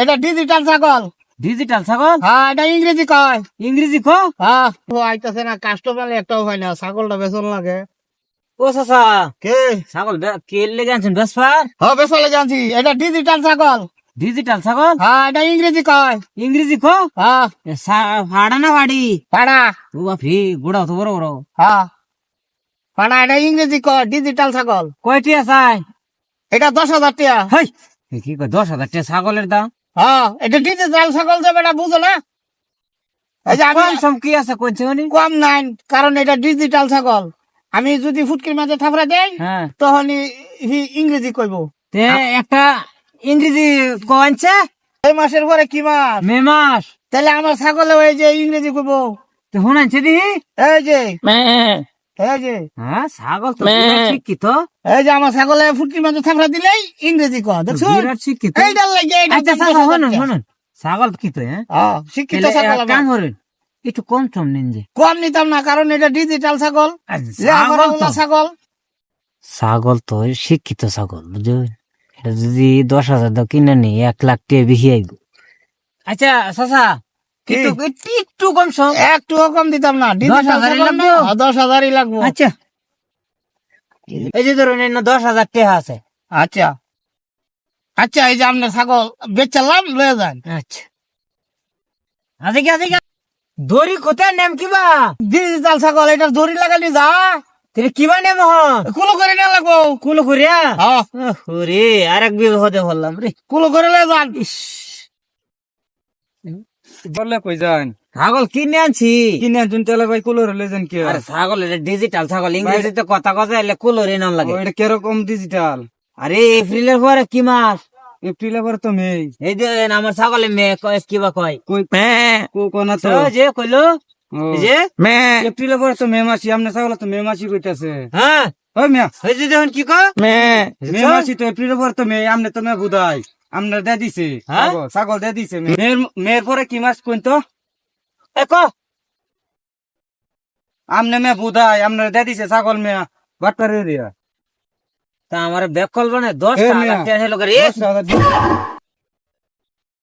এটা ডিজিটাল ছাগল। ডিজিটাল ছাগল? হ্যাঁ, এটা ইংরেজি কয়। ইংরেজি কো? হ্যাঁ, ও আইতাছে না, কাস্টমার একটাও হয় না, ছাগলটা বেচন লাগে। ও চাচা, কে? ছাগল কে লেগে আনছেন বেসফার? হ্যাঁ, বেচলে জানছি, এটা ডিজিটাল ছাগল। ডিজিটাল ছাগল? হ্যাঁ, এটা ইংরেজি কয়। ইংরেজি কো? হ্যাঁ, ফাড়া না ফাড়ি? পাড়া। ও বাপরে, গোড়াও তো বড় বড়। হ্যাঁ, পাড়া, এটা ইংরেজি কয়, ডিজিটাল ছাগল। কয়টি আসাই? এটা 10,000 টাকা। হেই, এ কি কয় 10,000 টাকা ছাগলের দাম? হ্যাঁ, এটা ডিজিটাল ছাগল যে বেটা, বুঝো না? এই যে আমি কম সম কি আছে কইছে উনি? কম নাই, কারণ এটা ডিজিটাল ছাগল। আমি যদি ফুটকির মাঝে থাপড়া দেই, হ্যাঁ, তখন ইংরেজি কইব। তে একটা ইংরেজি কইছে এই মাসের পরে কি মাস? মে মাস। তাহলে আমার ছাগলে ওই যে ইংরেজি কইব। তো শুনাইছে দি? এই যে এই যে হ্যাঁ, ছাগল তো বিরাট শিক্ষিত। এই যে আমার ছাগলে ফুটকির মাঝে থাপড়া দিলেই ইংরেজি কয়, দেখছো? বিরাট শিক্ষিত। এইটার লাগে এইটার আচ্ছা দাম চাচা 10,000 শুনুন টাকা। শুনুন, ছাগল কি তো? হ্যাঁ, হ্যাঁ, শিক্ষিত তাহলে ছাগল এক আমার। কাম করেন, একটু কম টম নিন যে। কম নিতাম না, কারণ এটা ডিজিটাল ছাগল। ছাগল তো ছাগল ছাগল তো শিক্ষিত ছাগল, বুঝলেন? এটা যদি 10,000 দাও কিনে নি, 1,00,000 টাকা বেশি আইব। আচ্ছা চাচা, কি? একটু একটু একটু কম সম। একটুও কম দিতাম না, ডিজিটাল 10,000 ছাগল না। লাগবে? 10,000-ই লাগবো। আচ্ছা, এই যে ধরুন 10,000 টাকা আছে। আচ্ছা আচ্ছা, এই যে আপনার ছাগল বেচালাম, লয়ে যান। আচ্ছা, আছে কি আছে কি? দড়ি কোথায় নেম কিবা? ডিজিটাল ছাগল, এটা দড়ি লাগালি যা, তাহলে কিবা নেম হন? কুলো করে নিয়ে লাগবো। কুলো করিয়া? হ্যাঁ, ওরে, আরেক বিয়ে হতে বললাম রে। কুলো করে লয়ে যান। ইস, বললে কই যান? ছাগল কিনে আনছি। কিনে আনছুন তেলে ভাই কুলোর হলে যান কি? আরে ছাগল, এটা ডিজিটাল ছাগল, ইংরেজিতে কথা কথা এলে কুলোরে নাম লাগে। এটা কিরকম ডিজিটাল? আরে এপ্রিলের পরে কি মাস? এপ্রিলে পর তো মে। এই যে আমার ছাগলে মেয়ে কয় কিবা কয়। কই কোনা তো ওই যে কইলো, ও, এই যে এপ্রিলে পর তো মে মাসি, আমনে ছাগল তো মে মাসি কইতাছে। হ্যাঁ, ওই মিয়া, ওই যে দেখুন কি কয় মে মাসি তো এপ্রিলে পর তো মে, আমনে তো মে বুদাই আমনে দে দিছে। হ্যাঁ? ছাগল দে দিছে। মের পরে কি মাস কোন তো? এ ক আমনে মে বুদাই আমনে দে দিছে ছাগল মিয়া বাটপারে দিয়া। তা আমার ব্যাক করবো না, 10 এ টাকা মিয়া, টেন হলো করে। 10,000